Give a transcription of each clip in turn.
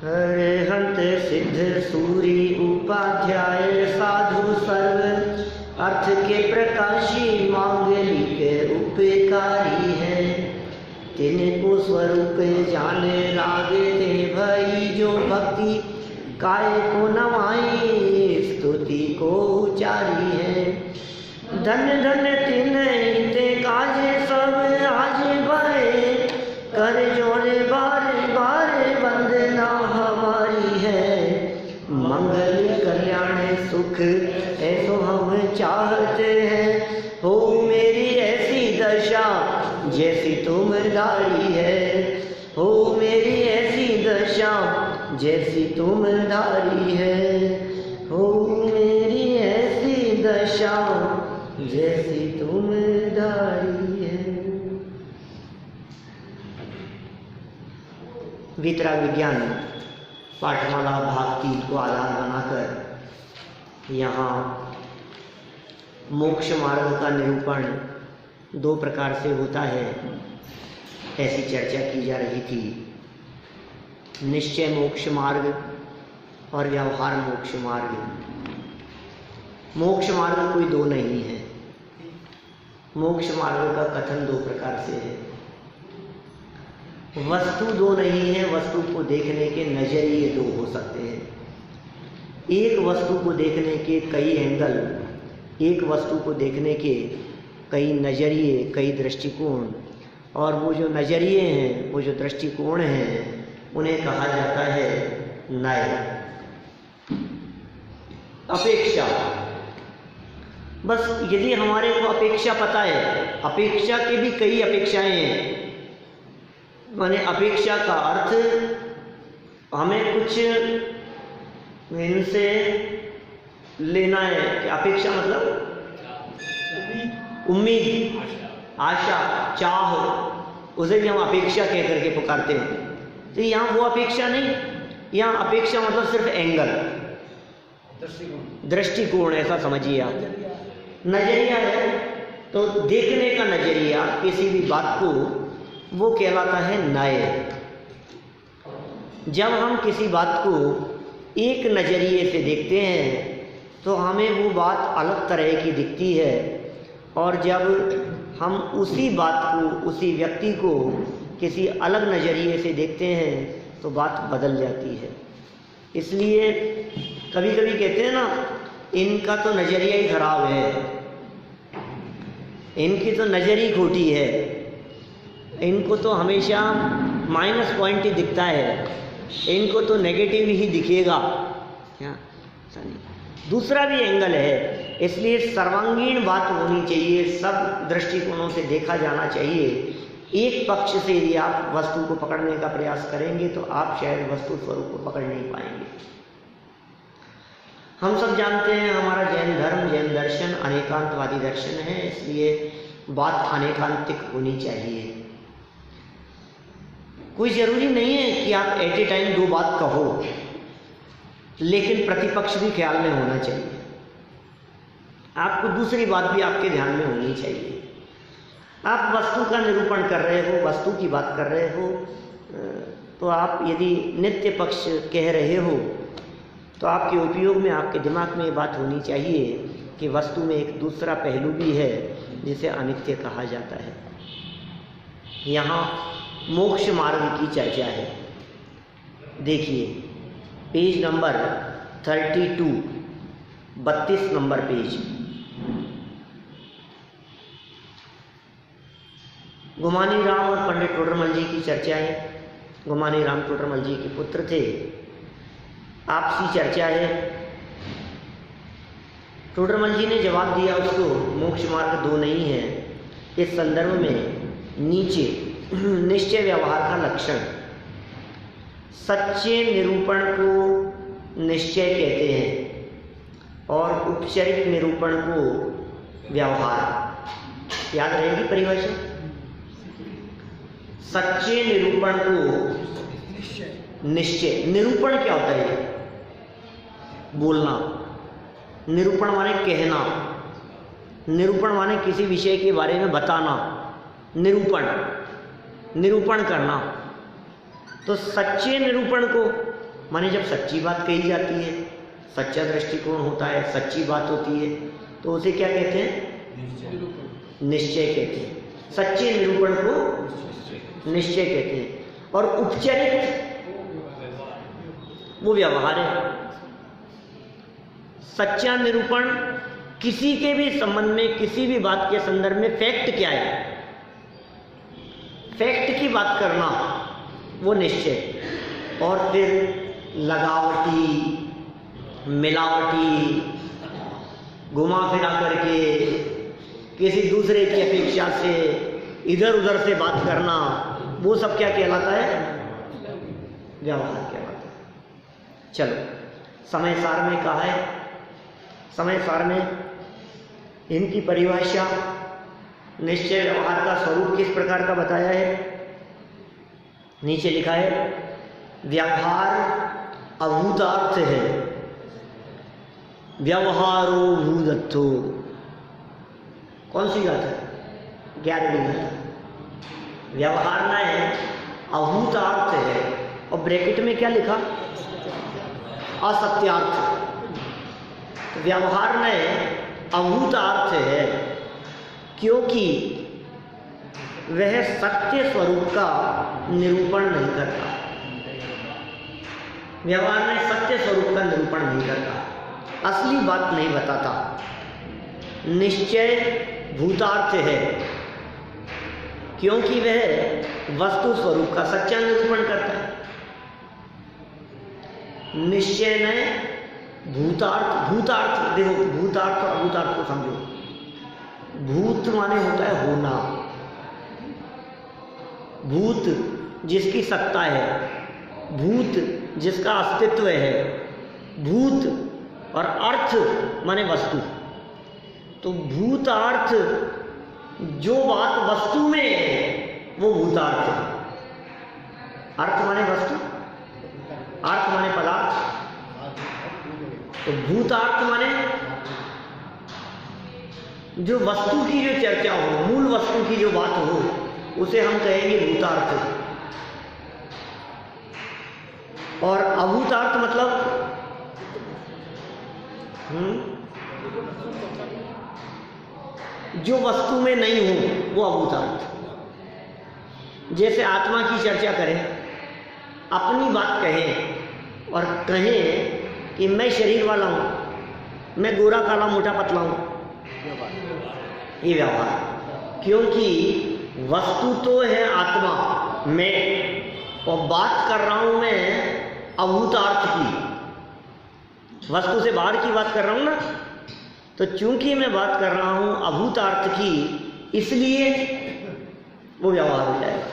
हंत सिद्ध सूरी उपाध्याय साधु सर्व अर्थ के प्रकाशी मांगलिक उपकारी है। तिनको स्वरूप जाने लागे थे भई जो भक्ति काय को नवाई स्तुति को उचारी है। धन धन तिन ते काजे सब आज भय कर जोड़े बारे बारे वंदना हमारी है। मंगल कल्याण सुख ऐसो हम चाहते हैं, हो मेरी ऐसी दशा जैसी तुम धारी है। हो मेरी ऐसी दशा जैसी तुम धारी है। हो मेरी ऐसी दशा जैसी तुम धारी है। वितराग विज्ञान पाठमाला भाग 3 को आधार बनाकर यहाँ मोक्ष मार्ग का निरूपण 2 प्रकार से होता है, ऐसी चर्चा की जा रही थी। निश्चय मोक्ष मार्ग और व्यवहार मोक्ष मार्ग। मोक्ष मार्ग कोई 2 नहीं है। मोक्ष मार्ग का कथन 2 प्रकार से है। वस्तु 2 नहीं है, वस्तु को देखने के नजरिए 2 हो सकते हैं। एक वस्तु को देखने के कई एंगल, एक वस्तु को देखने के कई नजरिए, कई दृष्टिकोण, और वो जो नजरिए हैं, वो जो दृष्टिकोण हैं, उन्हें कहा जाता है नय। अपेक्षा। बस यदि हमारे को अपेक्षा पता है, अपेक्षा के भी कई अपेक्षाएं हैं। माने अपेक्षा का अर्थ हमें कुछ इनसे लेना है कि अपेक्षा मतलब उम्मीद, आशा, चाह, उसे भी हम अपेक्षा कह करके पुकारते हैं। तो यहाँ वो अपेक्षा नहीं, यहाँ अपेक्षा मतलब सिर्फ एंगल, दृष्टिकोण, ऐसा समझिए आप। नजरिया है तो देखने का नजरिया किसी भी बात को, वो कहलाता है नय। जब हम किसी बात को एक नजरिए से देखते हैं तो हमें वो बात अलग तरह की दिखती है, और जब हम उसी बात को, उसी व्यक्ति को किसी अलग नजरिए से देखते हैं तो बात बदल जाती है। इसलिए कभी कभी कहते हैं ना, इनका तो नजरिया ही खराब है, इनकी तो नजर ही खोटी है, इनको तो हमेशा माइनस पॉइंट ही दिखता है, इनको तो नेगेटिव ही दिखेगा। क्या दूसरा भी एंगल है। इसलिए सर्वांगीण बात होनी चाहिए, सब दृष्टिकोणों से देखा जाना चाहिए। एक पक्ष से यदि आप वस्तु को पकड़ने का प्रयास करेंगे तो आप शायद वस्तु स्वरूप को पकड़ नहीं पाएंगे। हम सब जानते हैं हमारा जैन धर्म, जैन दर्शन अनेकांतवादी दर्शन है, इसलिए बात अनेकांतिक होनी चाहिए। कोई जरूरी नहीं है कि आप एट ए टाइम 2 बात कहो, लेकिन प्रतिपक्ष भी ख्याल में होना चाहिए। आपको दूसरी बात भी आपके ध्यान में होनी चाहिए। आप वस्तु का निरूपण कर रहे हो, वस्तु की बात कर रहे हो, तो आप यदि नित्य पक्ष कह रहे हो तो आपके उपयोग में, आपके दिमाग में ये बात होनी चाहिए कि वस्तु में एक दूसरा पहलू भी है जिसे अनित्य कहा जाता है। यहाँ मोक्ष मार्ग की चर्चा है। देखिए पेज नंबर 32, 32 नंबर पेज। गुमानी राम और पंडित टोडरमल जी की चर्चा है। गुमानी राम टोडरमल जी के पुत्र थे, आपसी चर्चा है। टोडरमल जी ने जवाब दिया उसको, मोक्ष मार्ग 2 नहीं है। इस संदर्भ में नीचे निश्चय व्यवहार का लक्षण, सच्चे निरूपण को निश्चय कहते हैं और उपचारिक निरूपण को व्यवहार। याद रहेगी परिभाषा। सच्चे निरूपण को निश्चय। निरूपण क्या होता है? बोलना। निरूपण माने कहना, निरूपण माने किसी विषय के बारे में बताना, निरूपण, निरूपण करना। तो सच्चे निरूपण को माने जब सच्ची बात कही जाती है, सच्चा दृष्टिकोण होता है, सच्ची बात होती है, तो उसे क्या कहते हैं? निश्चय कहते हैं। सच्चे निरूपण को निश्चय कहते हैं। और उपचरित वो व्यवहार है। सच्चा निरूपण किसी के भी संबंध में, किसी भी बात के संदर्भ में फैक्ट क्या है, फैक्ट की बात करना वो निश्चय। और फिर लगावटी, मिलावटी, घुमा फिरा करके किसी दूसरे की अपेक्षा से इधर उधर से बात करना, वो सब क्या कहलाता है? व्यवहार कहलाता है। चलो, समय सार में कहा है, समय सार में इनकी परिभाषा निश्चय व्यवहार का स्वरूप किस प्रकार का बताया है? नीचे लिखा है, व्यवहार अभूतार्थ है, व्यवहारो भूदत्तो। कौन सी बात है? 11वीं बात। व्यवहार ना है, अभूतार्थ है, और ब्रैकेट में क्या लिखा? असत्यार्थ। व्यवहार में अभूतार्थ है क्योंकि वह सत्य स्वरूप का निरूपण नहीं करता। व्यवहार में सत्य स्वरूप का निरूपण नहीं करता, असली बात नहीं बताता। निश्चय भूतार्थ है क्योंकि वह वस्तु स्वरूप का सच्चा निरूपण करता है। निश्चय में भूतार्थ, भूतार्थ देखो, भूतार्थ और अभूतार्थ को समझो। भूत माने होता है होना, भूत जिसकी सत्ता है, भूत जिसका अस्तित्व है, भूत और अर्थ माने वस्तु। तो भूतार्थ जो बात वस्तु में है वो भूतार्थ है। अर्थ माने वस्तु, अर्थ माने पदार्थ। तो भूतार्थ माने जो वस्तु की जो चर्चा हो, मूल वस्तु की जो बात हो, उसे हम कहेंगे भूतार्थ। और अभूतार्थ मतलब जो वस्तु में नहीं हो वो अभूतार्थ। जैसे आत्मा की चर्चा करें, अपनी बात कहें और कहें कि मैं शरीर वाला हूं, मैं गोरा काला मोटा पतला हूं, ये व्यवहार। क्योंकि वस्तु तो है आत्मा में, और बात कर रहा हूं मैं अभूतार्थ की, वस्तु से बाहर की बात कर रहा हूं ना। तो चूंकि मैं बात कर रहा हूं अभूतार्थ की, इसलिए वो व्यवहार हो जाएगा।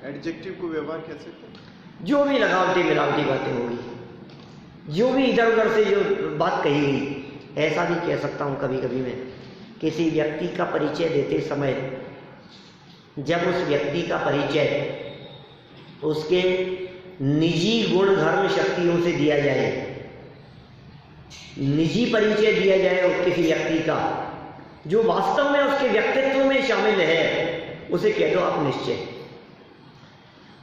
एडजेक्टिव को व्यवहार कैसे? जो भी लगावटी मिलावटी बातें होगी, जो भी इधर उधर से जो बात कही गई, ऐसा भी कह सकता हूं कभी कभी मैं, किसी व्यक्ति का परिचय देते समय जब उस व्यक्ति का परिचय उसके निजी गुण धर्म शक्तियों से दिया जाए, निजी परिचय दिया जाए किसी व्यक्ति का जो वास्तव में उसके व्यक्तित्व में शामिल है, उसे कह दो आप निश्चय।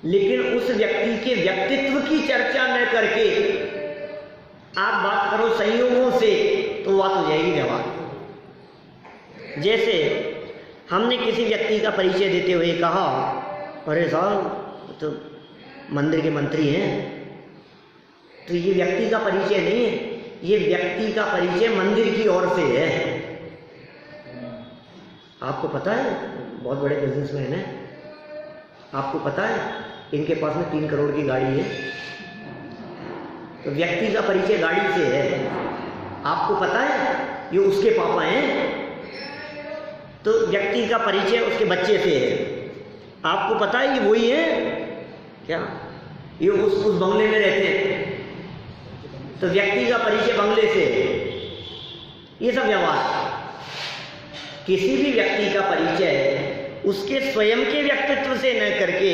लेकिन उस व्यक्ति के व्यक्तित्व की चर्चा न करके आप बात करो संयोगों से, तो बात हो जाएगी व्यवहार। जैसे हमने किसी व्यक्ति का परिचय देते हुए कहा, अरे साहब तो मंदिर के मंत्री हैं, तो ये व्यक्ति का परिचय नहीं है, ये व्यक्ति का परिचय मंदिर की ओर से है। आपको पता है बहुत बड़े बिजनेसमैन हैं, आपको पता है इनके पास में 3 करोड़ की गाड़ी है, तो व्यक्ति का परिचय गाड़ी से है। आपको पता है ये उसके पापा हैं, तो व्यक्ति का परिचय उसके बच्चे से है। आपको पता है ये वही है क्या, ये उस बंगले में रहते हैं, तो व्यक्ति का परिचय बंगले से है। ये सब व्यवहार। किसी भी व्यक्ति का परिचय उसके स्वयं के व्यक्तित्व से न करके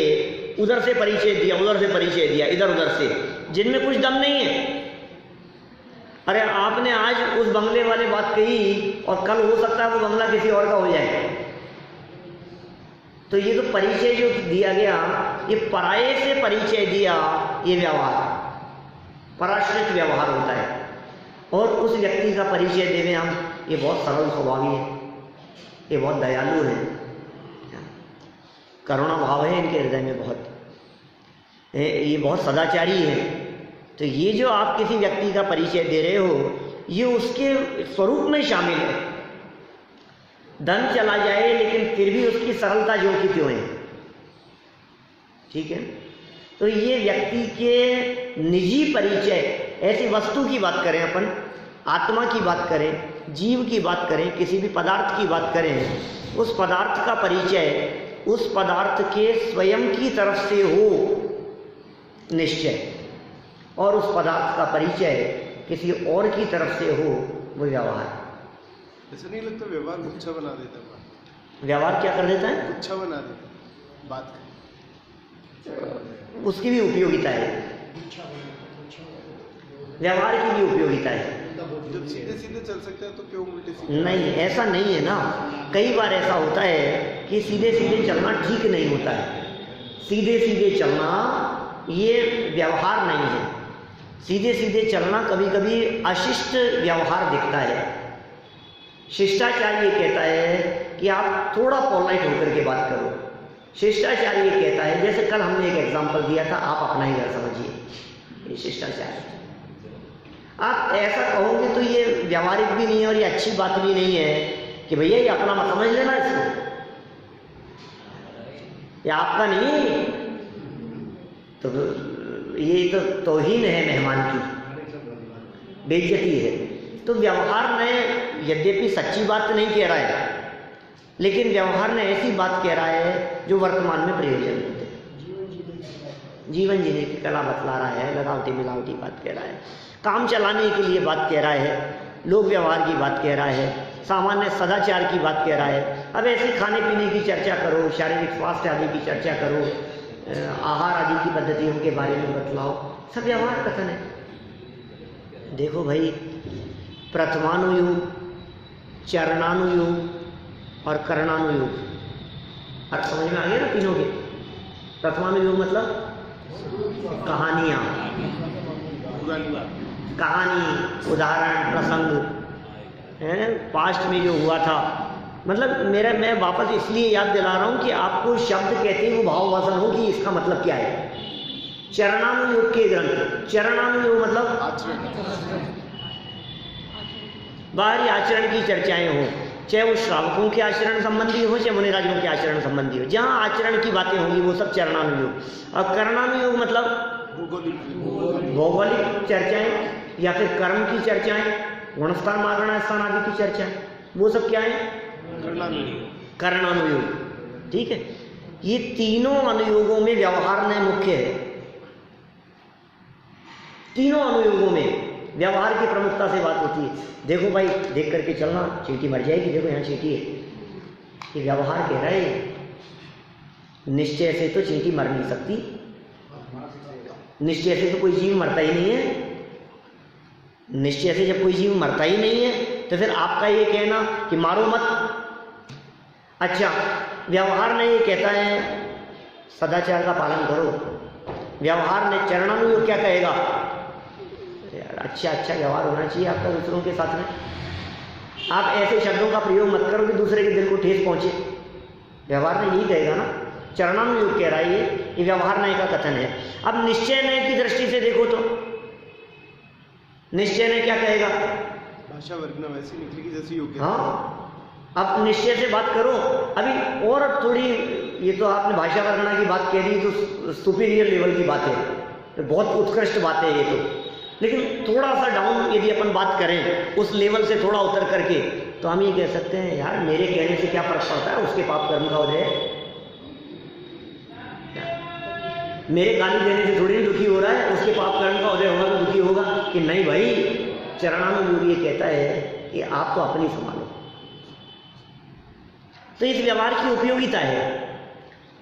उधर से परिचय दिया, उधर से परिचय दिया, इधर उधर से, जिनमें कुछ दम नहीं है। अरे आपने आज उस बंगले वाले बात कही और कल हो सकता है वो बंगला किसी और का हो जाए। तो ये तो परिचय जो दिया गया, ये पराये से परिचय दिया, ये व्यवहार। पराश्रित व्यवहार होता है। और उस व्यक्ति का परिचय देवें हम, ये बहुत सरल स्वभावी है, ये बहुत दयालु है, करुणा भाव है इनके हृदय में बहुत, ये बहुत सदाचारी है। तो ये जो आप किसी व्यक्ति का परिचय दे रहे हो, ये उसके स्वरूप में शामिल है। धन चला जाए लेकिन फिर भी उसकी सरलता जो की त्यों है, ठीक है। तो ये व्यक्ति के निजी परिचय, ऐसी वस्तु की बात करें अपन, आत्मा की बात करें, जीव की बात करें, किसी भी पदार्थ की बात करें, उस पदार्थ का परिचय उस पदार्थ के स्वयं की तरफ से हो निश्चय, और उस पदार्थ का परिचय किसी और की तरफ से हो वो व्यवहार। ऐसा नहीं लगता व्यवहार गुच्छा बना देता है? व्यवहार क्या कर देता है? गुच्छा बना देता है बात का। उसकी भी उपयोगिता है, व्यवहार की भी उपयोगिता है। जब सीधे सीधे चल सकते हैं तो क्यों उल्टे सीधे? नहीं, ऐसा नहीं है ना। कई बार ऐसा होता है कि सीधे सीधे चलना ठीक नहीं होता है। सीधे सीधे चलना ये व्यवहार नहीं है। सीधे सीधे चलना कभी कभी अशिष्ट व्यवहार दिखता है। शिष्टाचार ये कहता है कि आप थोड़ा पोलाइट होकर के बात करो। शिष्टाचार ये कहता है, जैसे कल हमने एक एग्जांपल दिया था, आप अपना ही घर समझिए, ये शिष्टाचार है। आप ऐसा कहोगे तो ये व्यवहारिक भी नहीं है और ये अच्छी बात भी नहीं है कि भैया ये अपना मत समझ लेना इसको, ये आपका नहीं। तो ये तो तौहीन है, मेहमान की बेइज्जती है। तो व्यवहार में यद्यपि सच्ची बात नहीं कह रहा है, लेकिन व्यवहार में ऐसी बात कह रहा है जो वर्तमान में प्रयोजन होते हैं। जीवन जीने की कला बतला रहा है, लगावटी मिलावटी बात कह रहा है, काम चलाने के लिए बात कह रहा है, लोक व्यवहार की बात कह रहा है, सामान्य सदाचार की बात कह रहा है। अब ऐसे खाने पीने की चर्चा करो, शारीरिक स्वास्थ्य आदि की चर्चा करो, आहार आदि की पद्धतियों के बारे में बतलाओ, सब व्यवहार कथन है। देखो भाई, प्रथमानुयोग, चरणानुयोग और करणानुयोग, अब समझ में आ गया ना तीनों के। प्रथमानुयोग मतलब कहानियाँ, कहानी, उदाहरण, प्रसंग है, पास्ट में जो हुआ था। मतलब मैं वापस इसलिए याद दिला रहा हूँ कि आपको शब्द कहते ही वो भाववासन हो कि इसका मतलब क्या है। चरणानुयोग के ग्रंथ, चरणानुयोग मतलब बाहरी आचरण की चर्चाएं हो, चाहे वो श्रावकों के आचरण संबंधी हो, चाहे मुनिराजों के आचरण संबंधी हो, जहाँ आचरण की बातें होंगी वो सब चरणानुयोग। और करणानुयोग मतलब भौगोलिक चर्चाएं या फिर कर्म की चर्चाएं, गुणस्थान मागणा स्थान आदि की चर्चाएं, वो सब क्या है? करणानुयोग। ठीक है, ये तीनों अनुयोगों में व्यवहार में मुख्य है। तीनों अनुयोगों में व्यवहार की प्रमुखता से बात होती है। देखो भाई, देख करके चलना, चींटी मर जाएगी, देखो यहाँ चींटी है, ये व्यवहार कह रहा है। निश्चय से तो चींटी मर नहीं सकती, निश्चय से तो कोई जीव मरता ही नहीं है। निश्चय से जब कोई जीव मरता ही नहीं है तो फिर आपका ये कहना कि मारो मत। अच्छा, व्यवहार ने ये कहता है सदाचार का पालन करो। व्यवहार ने चरणानुयोग क्या कहेगा? यार अच्छा व्यवहार होना चाहिए आपका दूसरों के साथ में। आप ऐसे शब्दों का प्रयोग मत करो कि दूसरे के दिल को ठेस पहुंचे। व्यवहार ने यही कहेगा ना, चरणानुयोग कह रहा है ये व्यवहार न्याय का कथन है। अब निश्चय न्याय की दृष्टि से देखो तो निश्चय न्याय क्या कहेगा? भाषा वर्गना वैसी निकलेगी जैसी योग्य। हाँ, अब निश्चय से बात करो। अभी और थोड़ी, ये तो आपने भाषा वर्गना की बात कह दी तो सुपीरियर लेवल की बात है, तो बहुत उत्कृष्ट बात है ये तो। लेकिन थोड़ा सा डाउन यदि अपन बात करें, उस लेवल से थोड़ा उतर करके, तो हम ये कह सकते हैं यार मेरे कहने से क्या फर्क पड़ता है, उसके पाप कर्म का उदय। मेरे गाली देने से थोड़ी दुखी हो रहा है, उसके पाप कर्म का उदय होगा तो दुखी होगा कि नहीं भाई। चरणानुयोग ये कहता है कि आप तो अपनी संभालो। तो इस व्यवहार की उपयोगिता है,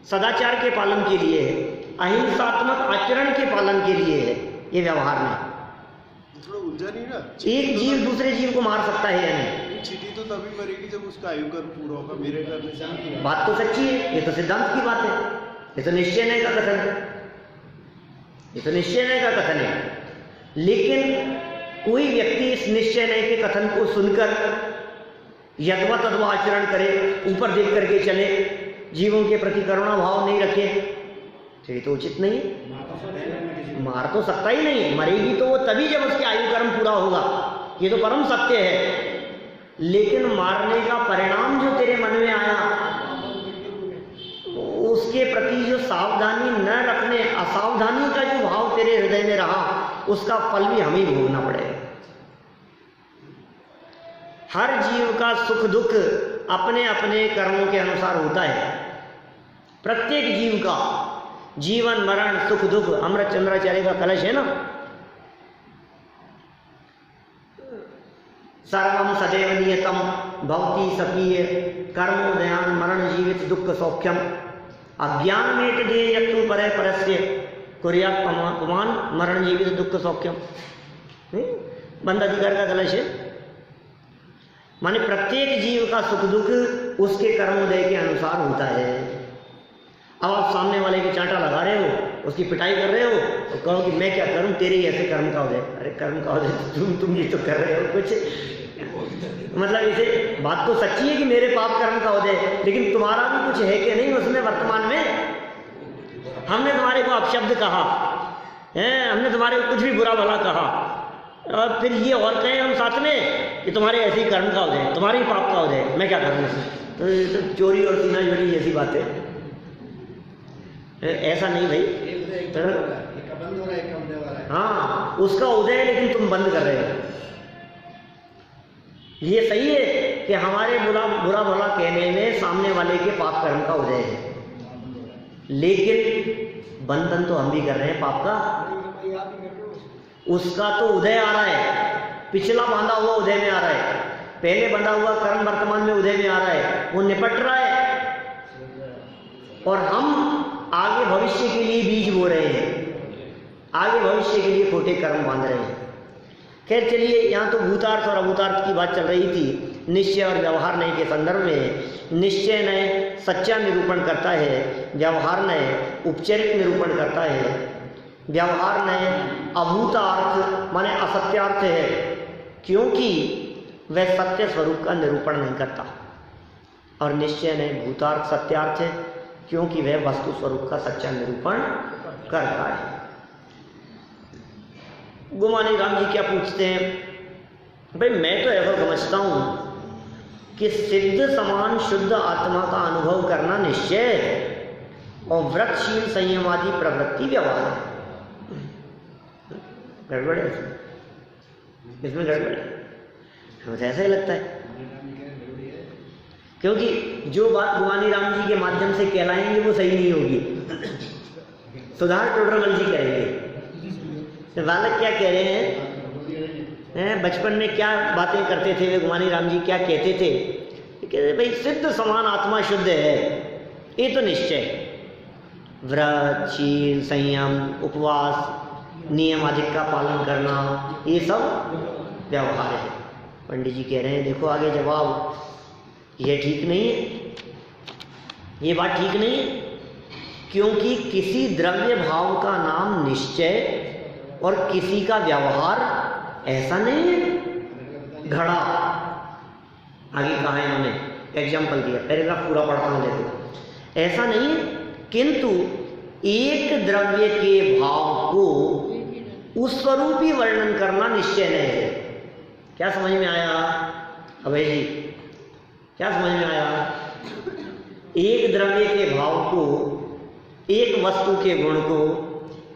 सदाचार के पालन के लिए है, अहिंसात्मक आचरण के पालन के लिए है ये व्यवहार में। थोड़ा उलझा नहीं ना? एक जीव दूसरे जीव को मार सकता है या नहीं? चींटी तो तभी मरेगी जब उसका आयु कर्म पूरा होगा, मेरे करने से। बात तो सच्ची है, ये तो सिद्धांत की बात है, ये तो निश्चय न्याय का कथन है, ये तो निश्चय न्याय का कथन है। लेकिन कोई व्यक्ति इस निश्चय नय के कथन को सुनकर यथवा तथवा आचरण करे, ऊपर देख करके चले, जीवों के प्रति करुणा भाव नहीं रखे, तो ये तो उचित नहीं है। मार तो सकता ही नहीं, मरेगी तो वो तभी जब उसकी आयु कर्म पूरा होगा, ये तो परम सत्य है। लेकिन मारने का परिणाम जो तेरे मन में आया, उसके प्रति जो सावधानी न रखने, असावधानी का जो भाव तेरे हृदय में रहा, उसका फल भी हमें भोगना पड़ेगा। हर जीव का सुख दुख अपने अपने कर्मों के अनुसार होता है। प्रत्येक जीव का जीवन मरण सुख दुख अमृत चंद्राचार्य का कलश है ना, सर्वम सदैव नियतम भवति सपीय कर्मोदयान मरण जीवित दुख सौख्यम अज्ञान में देयत्तु परे परस्य कुर्यात् पुमान मरण जीवित दुख सौख्यम। बंद अधिकार का कलश है। माने प्रत्येक जीव का सुख दुख उसके कर्मोदय के अनुसार होता है। अब आप सामने वाले की चांटा लगा रहे हो, उसकी पिटाई कर रहे हो, तो कहो कि मैं क्या करूं, तेरे ही ऐसे कर्म का उदय। अरे कर्म का उदय तुम ये तो कर रहे हो कुछ, मतलब इसे बात तो सच्ची है कि मेरे पाप कर्म का उदय, लेकिन तुम्हारा भी कुछ है कि नहीं उसमें वर्तमान में। हमने तुम्हारे को अपशब्द कहा है, हमने तुम्हारे को कुछ भी बुरा भला कहा, और फिर ये और कहें हम साथ में कि तुम्हारे ऐसे ही कर्म का उदय, तुम्हारे ही पाप का उदय, मैं क्या करूँ इसमें। तो चोरी और सीना चोरी जैसी बातें, ऐसा नहीं भाई। हाँ, उसका उदय है लेकिन तुम बंद कर रहे हो। ये सही है कि हमारे बुरा भला कहने में सामने वाले के पाप कर्म का उदय है, लेकिन बंधन तो हम भी कर रहे हैं पाप का। उसका तो उदय आ रहा है, पिछला बांधा हुआ उदय में आ रहा है, पहले बंधा हुआ कर्म वर्तमान में उदय में आ रहा है, वो निपट रहा है, और हम आगे भविष्य के लिए बीज बो रहे हैं, आगे भविष्य के लिए खोटे कर्म बांध रहे हैं। खैर चलिए, यहाँ तो भूतार्थ और अभूतार्थ की बात चल रही थी। निश्चय और व्यवहार नय के संदर्भ में निश्चय नय सच्चा निरूपण करता है, व्यवहार नय उपचारिक निरूपण करता है। व्यवहार नय अभूतार्थ माने असत्यार्थ है, क्योंकि वह सत्य स्वरूप का निरूपण नहीं करता, और निश्चय नय भूतार्थ सत्यार्थ है, क्योंकि वह वस्तु स्वरूप का सच्चा निरूपण करता है। गुमानी राम जी क्या पूछते हैं, भाई मैं तो ऐसा समझता हूं कि सिद्ध समान शुद्ध आत्मा का अनुभव करना निश्चय है, और व्रतशील संयमादि प्रवृत्ति व्यवहार है। गड़बड़ है इसमें गड़बड़ है, मुझे ऐसा ही लगता है, क्योंकि जो बात गुमानी राम जी के माध्यम से कहलाएंगे वो सही नहीं होगी, सुधार टोडरमल जी करेंगे। बालक क्या कह रहे हैं, बचपन में क्या बातें करते थे वे, गुमानी राम जी क्या कहते थे, कहते भाई सिद्ध समान आत्मा शुद्ध है, ये तो निश्चय। व्रत शील संयम उपवास नियम आदि का पालन करना, ये सब व्यवहार है। पंडित जी कह रहे हैं देखो आगे जवाब, ये ठीक नहीं है, ये बात ठीक नहीं है, क्योंकि किसी द्रव्य भाव का नाम निश्चय और किसी का व्यवहार ऐसा नहीं है। घड़ा आगे कहा है इन्होंने, एग्जाम्पल दिया, पैराग्राफ पूरा पढ़ता हूं देखो। ऐसा नहीं है, किंतु एक द्रव्य के भाव को उस स्वरूप ही वर्णन करना निश्चय नहीं है। क्या समझ में आया अभय जी, क्या समझ में आया? एक द्रव्य के भाव को, एक वस्तु के गुण को,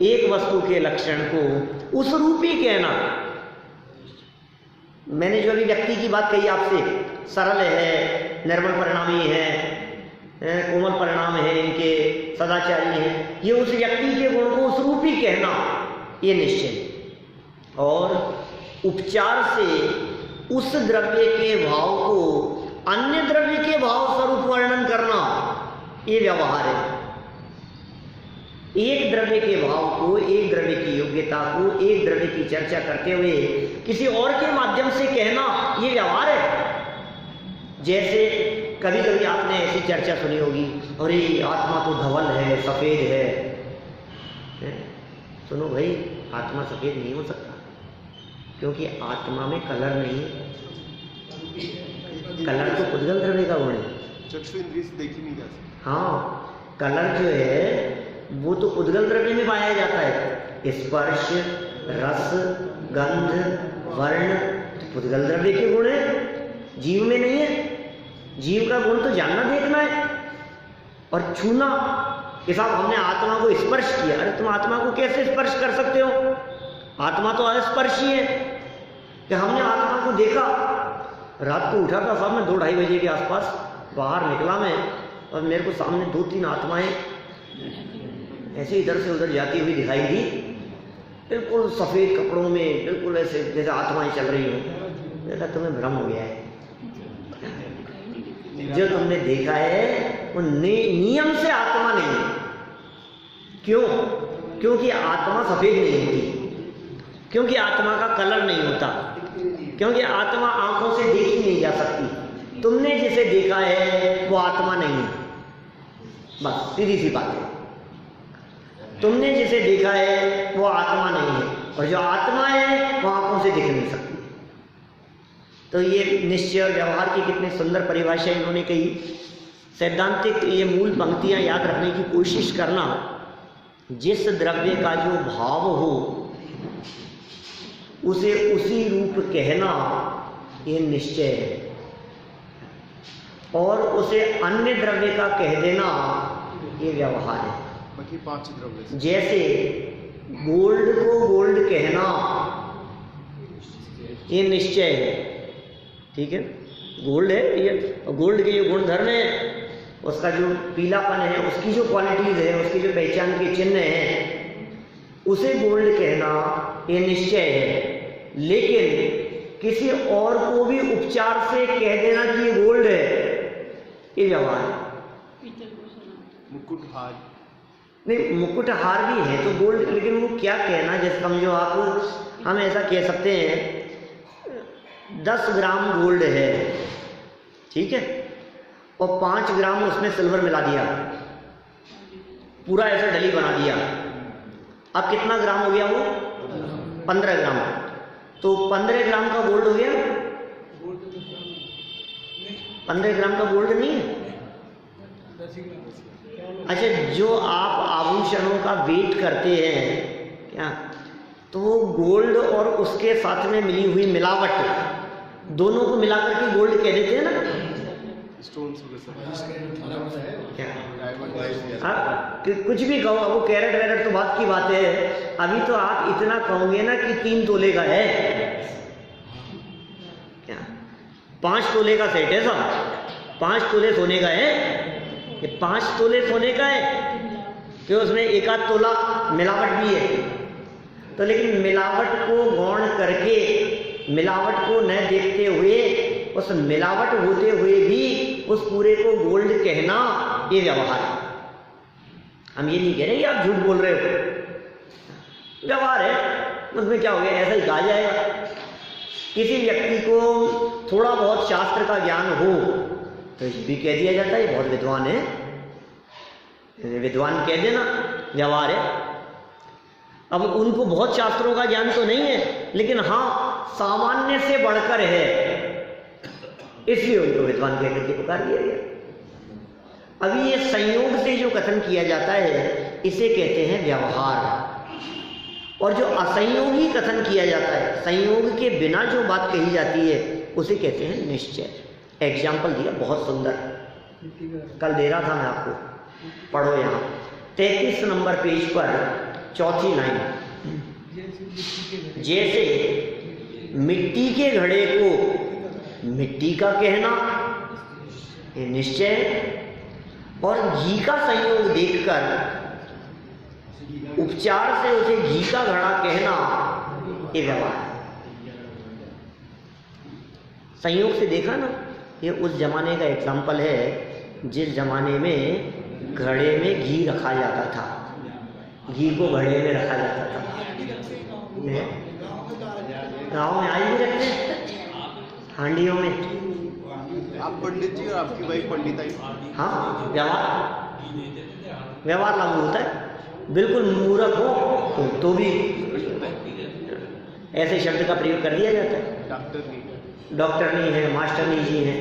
एक वस्तु के लक्षण को उस रूप ही कहना। मैंने जो अभी व्यक्ति की बात कही आपसे, सरल है, निर्मल परिणामी है, कोमल परिणाम है, इनके सदाचारी हैं, ये उस व्यक्ति के गुण को उस रूप ही कहना, ये निश्चय। और उपचार से उस द्रव्य के भाव को अन्य द्रव्य के भाव स्वरूप वर्णन करना, ये व्यवहार है। एक द्रव्य के भाव को, एक द्रव्य की योग्यता को, एक द्रव्य की चर्चा करते हुए किसी और के माध्यम से कहना, ये व्यवहार है। जैसे कभी कभी आपने ऐसी चर्चा सुनी होगी, अरे आत्मा तो धवल है, सफेद है। सुनो भाई, आत्मा सफेद नहीं हो सकता। क्योंकि आत्मा में कलर नहीं है। कलर तो पुद्गल द्रव्य का गुण है। चक्षु इंद्रिय से देखी नहीं जा सकती। हाँ, कलर जो है वो तो पुद्गल द्रव्य में पाया जाता है। स्पर्श, रस, गंध, वर्ण तो पुद्गल द्रव्य के गुण है, जीव में नहीं है। जीव का गुण तो जानना देखना है और छूना। कि साहब हमने आत्मा को स्पर्श किया। अरे तुम आत्मा को कैसे स्पर्श कर सकते हो? आत्मा तो अस्पर्शी है। कि हमने आत्मा को देखा। रात को उठा था साहब मैं 2-2:30 बजे के आसपास, बाहर निकला मैं और मेरे को सामने 2-3 आत्माएं ऐसे इधर से उधर जाती हुई दिखाई दी, बिल्कुल सफ़ेद कपड़ों में, बिल्कुल ऐसे जैसे आत्माएं चल रही हो। देखा तुम्हें भ्रम हो गया है। जो तुमने देखा है वो नियम से आत्मा नहीं है। क्यों? क्योंकि आत्मा सफ़ेद नहीं होती, क्योंकि आत्मा का कलर नहीं होता, क्योंकि आत्मा आंखों से देखी नहीं जा सकती। तुमने जिसे देखा है वो आत्मा नहीं है। बस सीधी सी बात है। तुमने जिसे देखा है वो आत्मा नहीं है, और जो आत्मा है वो आंखों से दिख नहीं सकती। तो ये निश्चय और व्यवहार की कितनी सुंदर परिभाषा इन्होंने कही। सैद्धांतिक ये मूल पंक्तियां याद रखने की कोशिश करना। जिस द्रव्य का जो भाव हो उसे उसी रूप कहना ये निश्चय है, और उसे अन्य द्रव्य का कह देना ये व्यवहार है। बाकी 5 द्रव्य जैसे गोल्ड को गोल्ड कहना ये निश्चय है, ठीक है, गोल्ड है ये, गोल्ड के जो गुणधर्म है, उसका जो पीलापन है, उसकी जो क्वालिटीज है, उसकी जो पहचान के चिन्ह है, उसे गोल्ड कहना ये निश्चय है। लेकिन किसी और को भी उपचार से कह देना कि ये गोल्ड है ये व्यवहार है। मुकुटहार नहीं, मुकुटहार भी है तो गोल्ड, लेकिन वो क्या कहना, जैसे समझो आप, हम ऐसा कह सकते हैं 10 ग्राम गोल्ड है, ठीक है, और 5 ग्राम उसमें सिल्वर मिला दिया, पूरा ऐसा डली बना दिया। अब कितना ग्राम हो गया वो? 15 ग्राम। तो 15 ग्राम का गोल्ड हो गया? 15 ग्राम का गोल्ड नहीं है। अच्छा, जो आप आभूषणों का वेट करते हैं क्या, तो वो गोल्ड और उसके साथ में मिली हुई मिलावट दोनों को मिलाकर के गोल्ड कह देते हैं ना। आप कुछ भी कहो, वो कैरेट वैरेट तो बात की बात है। अभी तो आप इतना कहोगे ना कि 3 तोले का है क्या, 5 तोले का सेट है सब, 5 तोले सोने का है, ये 5 तोले सोने का है कि उसमें 1 तोला मिलावट भी है। तो लेकिन मिलावट को गौण करके, मिलावट को न देखते हुए, उस मिलावट होते हुए भी उस पूरे को गोल्ड कहना ये व्यवहार है। हम ये नहीं कह रहे कि आप झूठ बोल रहे हो, व्यवहार है, उसमें क्या हो गया, ऐसा ही कहा जाएगा। किसी व्यक्ति को थोड़ा बहुत शास्त्र का ज्ञान हो तो इस भी कह दिया जाता है बहुत विद्वान है, विद्वान कह देना व्यवहार है। अब उनको बहुत शास्त्रों का ज्ञान तो नहीं है, लेकिन हाँ सामान्य से बढ़कर है, इसलिए उनको विद्वान कह करके पुकार दिया गया। अभी ये संयोग से जो कथन किया जाता है इसे कहते हैं व्यवहार, और जो असंयोगी कथन किया जाता है, संयोग के बिना जो बात कही जाती है, उसे कहते हैं निश्चय। एग्जाम्पल दिया बहुत सुंदर, कल दे रहा था मैं आपको, पढ़ो यहाँ 33 नंबर पेज पर 4थी लाइन। जैसे मिट्टी के घड़े को मिट्टी का कहना ये निश्चय, और घी का संयोग देखकर उपचार से उसे घी का घड़ा कहना ये व्यवहार। संयोग से देखा ना, ये उस जमाने का एग्जाम्पल है जिस जमाने में घड़े में घी रखा जाता था, घी को घड़े में रखा जाता था। गाँव में आज भी रखते हैं हांडियों में। आप पंडित जी और आपकी वाइफ पंडिताई। हाँ, व्यवहार लागू होता है। बिल्कुल मूर्ख हो तो भी ऐसे शब्द का प्रयोग कर दिया जाता है। डॉक्टरनी है, मास्टरनी जी हैं,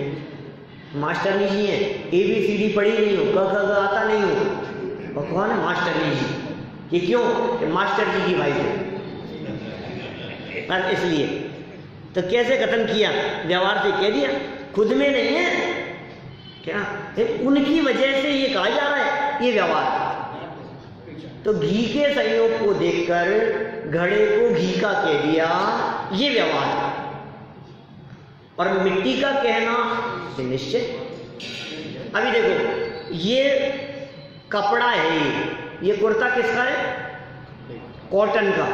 मास्टरनी जी हैं, ABCD पढ़ी नहीं हो, क ख ग आता नहीं हो, और कौन है मास्टरनी जी? ये क्यों? कि मास्टर जी की वाइफ है, इसलिए। तो कैसे कथन किया? व्यवहार से कह दिया, खुद में नहीं है क्या, उनकी वजह से ये कहा जा रहा है, ये व्यवहार। तो घी के संयोग को देखकर घड़े को घी का कह दिया, ये व्यवहार। और मिट्टी का कहना ये निश्चय। अभी देखो, ये कपड़ा है, ये कुर्ता किसका है? कॉटन का,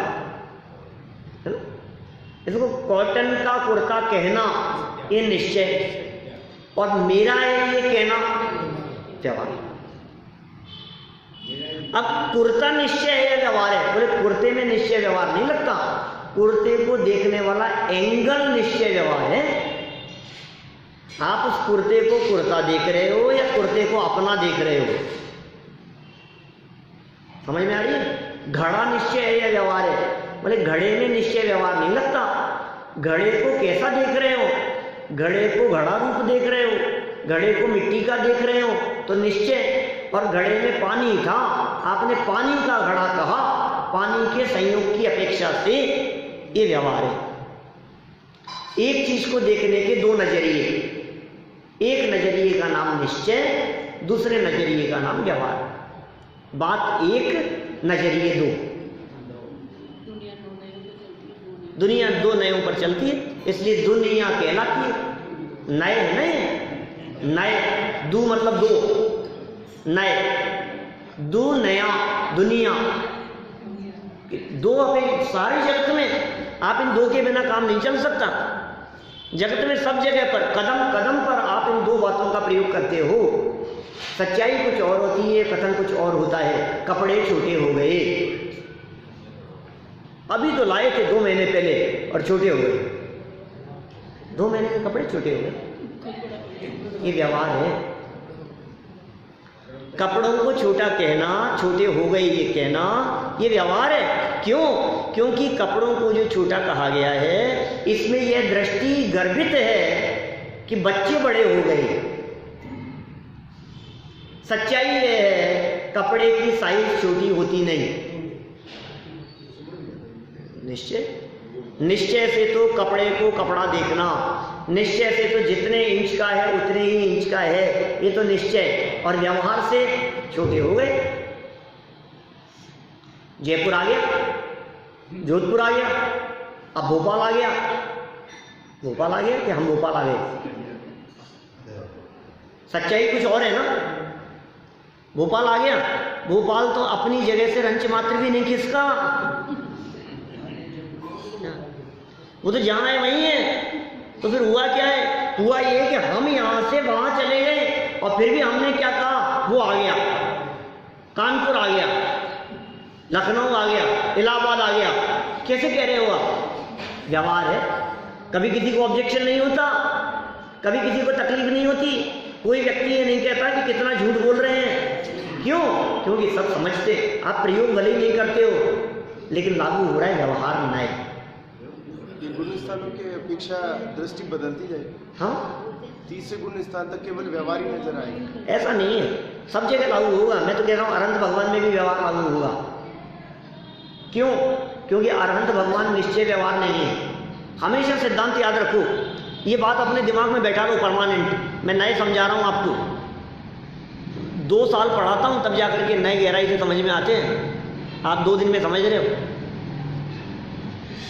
है ना? इसको कॉटन का कुर्ता कहना ये निश्चय, और मेरा है ये कहना व्यवहार। अब कुर्ता निश्चय है या व्यवहार है? बोले कुर्ते में निश्चय व्यवहार नहीं लगता, कुर्ते को देखने वाला एंगल निश्चय व्यवहार है। आप उस कुर्ते को कुर्ता देख रहे हो या कुर्ते को अपना देख रहे हो? समझ में आ रही है? घड़ा निश्चय है या व्यवहार है? बोले घड़े में निश्चय व्यवहार नहीं लगता। घड़े को कैसा देख रहे हो? घड़े को घड़ा रूप देख रहे हो, घड़े को मिट्टी का देख रहे हो तो निश्चय। और घड़े में पानी था, आपने पानी का घड़ा कहा, पानी के संयोग की अपेक्षा से ये व्यवहार है। एक चीज को देखने के दो नजरिए, एक नजरिए का नाम निश्चय, दूसरे नजरिए का नाम व्यवहार। बात एक, नजरिए दो। दुनिया दो नयों पर चलती है, इसलिए दुनिया कहलाती है। नए है नए, नए दो मतलब दो, नए दो, नया दुनिया, दो। अपने सारे जगत में आप इन दो के बिना काम नहीं चल सकता। जगत में सब जगह पर कदम कदम पर आप इन दो बातों का प्रयोग करते हो। सच्चाई कुछ और होती है, कथन कुछ और होता है। कपड़े छोटे हो गए, अभी तो लाए थे 2 महीने पहले और छोटे हो गए, 2 महीने के कपड़े छोटे हो गए, ये व्यवहार है। कपड़ों को छोटा कहना, छोटे हो गए ये कहना, ये व्यवहार है। क्यों? क्योंकि कपड़ों को जो छोटा कहा गया है, इसमें यह दृष्टि गर्भित है कि बच्चे बड़े हो गए। सच्चाई यह है, कपड़े की साइज छोटी होती नहीं। निश्चय से तो कपड़े को कपड़ा देखना, निश्चय से तो जितने इंच का है उतने ही इंच का है, ये तो निश्चय। और व्यवहार से छोटे हो गए। जयपुर आ गया, जोधपुर आ गया, अब भोपाल आ गया। भोपाल आ गया कि हम भोपाल आ गए? सच्चाई कुछ और है ना। भोपाल आ गया, भोपाल तो अपनी जगह से रंच मात्र भी नहीं खिसका, वो तो जहां है वहीं है। तो फिर हुआ क्या है? हुआ ये कि हम यहां से वहां चले गए और फिर भी हमने क्या कहा? वो आ गया, कानपुर आ गया, लखनऊ आ गया, इलाहाबाद आ गया। कैसे कह रहे हो आप? व्यवहार है। कभी किसी को ऑब्जेक्शन नहीं होता, कभी किसी को तकलीफ नहीं होती। कोई व्यक्ति ये नहीं कहता कि कितना झूठ बोल रहे हैं। क्यों? क्योंकि सब समझते। आप प्रयोग भले ही नहीं करते हो, लेकिन लागू हो रहा है व्यवहार नए। गुण स्थानों की अपेक्षा दृष्टि बदलती जाएगी। हाँ, तीसरे गुण स्थान तक केवल व्यवहार ही नजर आएगा। ऐसा नहीं है, सब जगह लागू होगा। मैं तो कह रहा हूँ अरहंत भगवान में भी व्यवहार लागू होगा। क्यों? क्योंकि अरहंत भगवान निश्चय व्यवहार नहीं है। हमेशा सिद्धांत याद रखो, ये बात अपने दिमाग में बैठा लो परमानेंट। मैं नए समझा रहा हूँ आपको, 2 साल पढ़ाता हूँ तब जाकर के नए गहराई से समझ में आते हैं। आप 2 दिन में समझ रहे हो।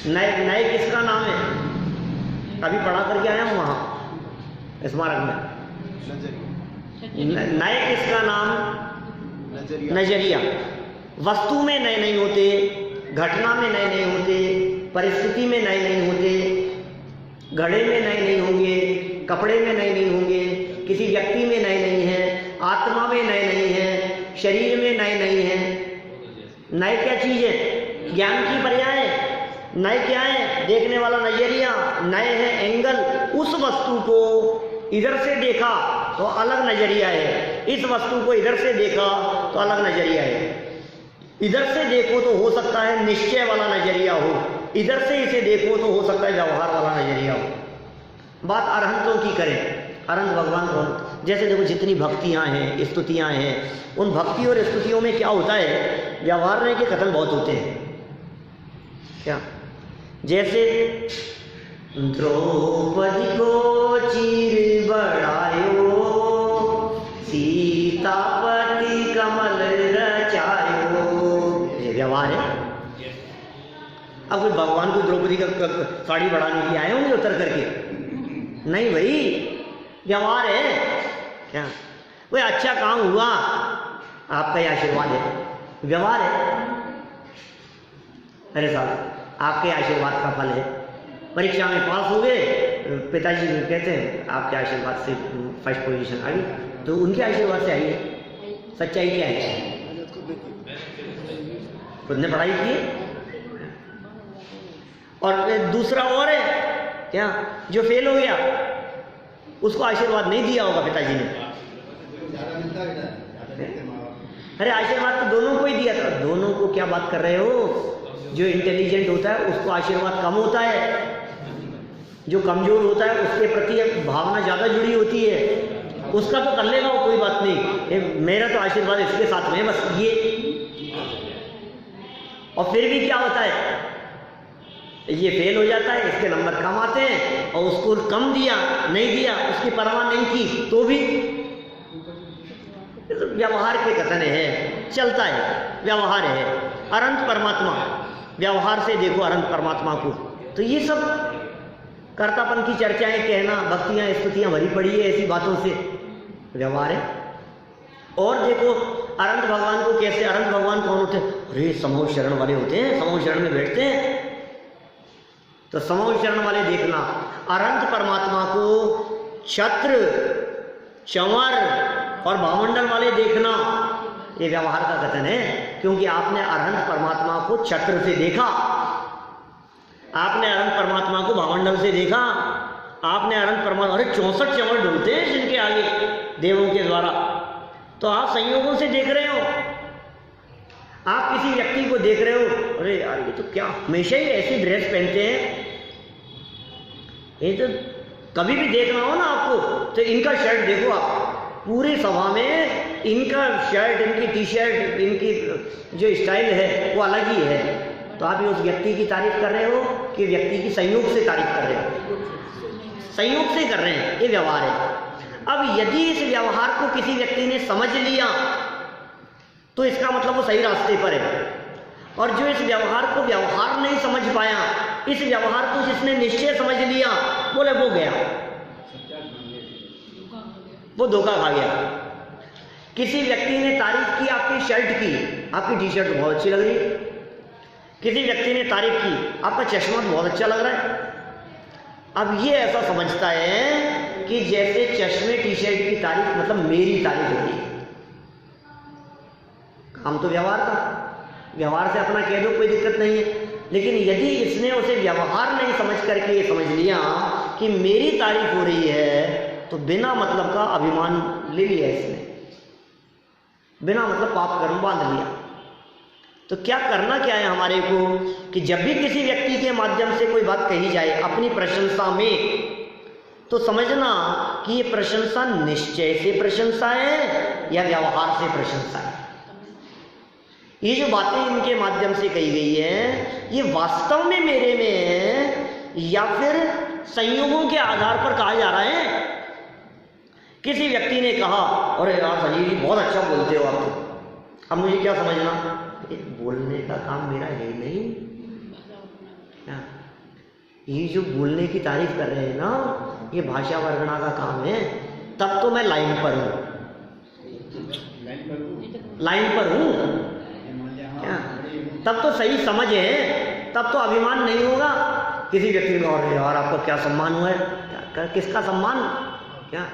नए किसका नाम है? अभी पढ़ा करके आया हूँ वहाँ स्मारक में। नए किसका नाम? नजरिया। वस्तु में नए नहीं होते, घटना में नए नहीं होते, परिस्थिति में नए नहीं होते, घड़े में नए नहीं होंगे, कपड़े में नए नहीं होंगे, किसी व्यक्ति में नए नहीं है, आत्मा में नए नहीं है, शरीर में नए नहीं है। नए क्या चीज है? ज्ञान की पर्याय है। नए क्या है? देखने वाला नजरिया। नए है एंगल। उस वस्तु को इधर से देखा तो अलग नजरिया है, इस वस्तु को इधर से देखा तो अलग नजरिया है। इधर से देखो तो हो सकता है निश्चय वाला नजरिया हो, इधर से इसे देखो तो हो सकता है व्यवहार वाला नजरिया हो। बात अरहंतों की करें, अरहंत भगवान कौन? जैसे देखो जितनी भक्तियाँ हैं, स्तुतियाँ हैं, उन भक्ति और स्तुतियों में क्या होता है, व्यवहार के कथन बहुत होते हैं। क्या? जैसे द्रौपदी को चीर बढ़ायो, सीतापति कमल रचायो, ये व्यवहार है। अब कोई भगवान को द्रौपदी का साड़ी बढ़ाने के लिए आए होंगे उतर करके? नहीं भाई, व्यवहार है। क्या? कोई अच्छा काम हुआ, आपका ही आशीर्वाद है, व्यवहार है। अरे साहब, आपके आशीर्वाद का फल है। परीक्षा में पास हो गए, पिताजी कहते हैं आपके आशीर्वाद से फर्स्ट पोजीशन आ गई, तो उनके आशीर्वाद से आई है। सच्चाई क्या है? खुद ने पढ़ाई की। और दूसरा और है क्या, जो फेल हो गया उसको आशीर्वाद नहीं दिया होगा पिताजी ने। अरे आशीर्वाद तो दोनों को ही दिया था। दोनों को क्या बात कर रहे हो? जो इंटेलिजेंट होता है उसको आशीर्वाद कम होता है, जो कमजोर होता है उसके प्रति भावना ज़्यादा जुड़ी होती है, उसका तो कर लेगा वो, कोई बात नहीं, मेरा तो आशीर्वाद इसके साथ में बस ये। और फिर भी क्या होता है, ये फेल हो जाता है, इसके नंबर कम आते हैं, और उसको कम दिया नहीं दिया उसकी परवाह नहीं की तो भी व्यवहार के कथन है, चलता है, व्यवहार है। अनंत परमात्मा, व्यवहार से देखो अनंत परमात्मा को, तो ये सब कर्तापन की चर्चाएं कहना, भक्तियां स्तुतियां भरी पड़ी है ऐसी बातों से, व्यवहार है। और देखो अनंत भगवान को कैसे, अनंत भगवान कौन होते हैं? अरे समूह शरण वाले होते हैं, समूह शरण में बैठते हैं। तो समूह शरण वाले देखना, अनंत परमात्मा को छत्र, चंवर और भावमंडल वाले देखना, ये व्यवहार का कथन है। क्योंकि आपने अनंत परमात्मा को छत्र से देखा, आपने अनंत परमात्मा को भावमंडल से देखा, आपने अनंत परमात्मा, अरे 64 चंवर ढूंढते हैं जिनके आगे देवों के द्वारा, तो आप संयोगों से देख रहे हो। आप किसी व्यक्ति को देख रहे हो, अरे यार ये तो क्या हमेशा ही ऐसी ड्रेस पहनते हैं, ये तो कभी भी देखना हो ना आपको तो इनका शर्ट देखो, आप पूरी सभा में इनका शर्ट, इनकी टी शर्ट, इनकी जो स्टाइल है वो अलग ही है। तो आप ये उस व्यक्ति की तारीफ कर रहे हो कि व्यक्ति की संयोग से तारीफ कर रहे हो? संयोग से कर रहे हैं, ये व्यवहार है। अब यदि इस व्यवहार को किसी व्यक्ति ने समझ लिया तो इसका मतलब वो सही रास्ते पर है, और जो इस व्यवहार को व्यवहार नहीं समझ पाया, इस व्यवहार को जिसने निश्चय समझ लिया, बोले वो गया, वो धोखा खा गया। किसी व्यक्ति ने तारीफ की आपकी शर्ट की, आपकी टी शर्ट बहुत अच्छी लग रही है। किसी व्यक्ति ने तारीफ की, आपका चश्मा बहुत अच्छा लग रहा है। अब ये ऐसा समझता है कि जैसे चश्मे टी शर्ट की तारीफ मतलब मेरी तारीफ होती है। काम तो व्यवहार था, व्यवहार से अपना कह दो, कोई दिक्कत नहीं है। लेकिन यदि इसने उसे व्यवहार नहीं समझ करके ये समझ लिया कि मेरी तारीफ हो रही है, तो बिना मतलब का अभिमान ले लिया इसने, बिना मतलब पाप कर्म बांध लिया। तो क्या करना क्या है हमारे को कि जब भी किसी व्यक्ति के माध्यम से कोई बात कही जाए अपनी प्रशंसा में, तो समझना कि ये प्रशंसा निश्चय से प्रशंसा है या व्यवहार से प्रशंसा है। ये जो बातें इनके माध्यम से कही गई है, ये वास्तव में मेरे में है या फिर संयोगों के आधार पर कहा जा रहा है। किसी व्यक्ति ने कहा, अरे यार संजीव जी बहुत अच्छा बोलते हो आप तो। अब मुझे क्या समझना, बोलने का काम मेरा है नहीं, ये जो बोलने की तारीफ कर रहे हैं ना, ये भाषा वर्णना का काम है। तब तो मैं लाइन पर हूँ, लाइन पर हूँ क्या? तब तो सही समझ है, तब तो अभिमान नहीं होगा। किसी व्यक्ति को, अरे यार आपको क्या सम्मान हुआ है, किसका सम्मान, क्या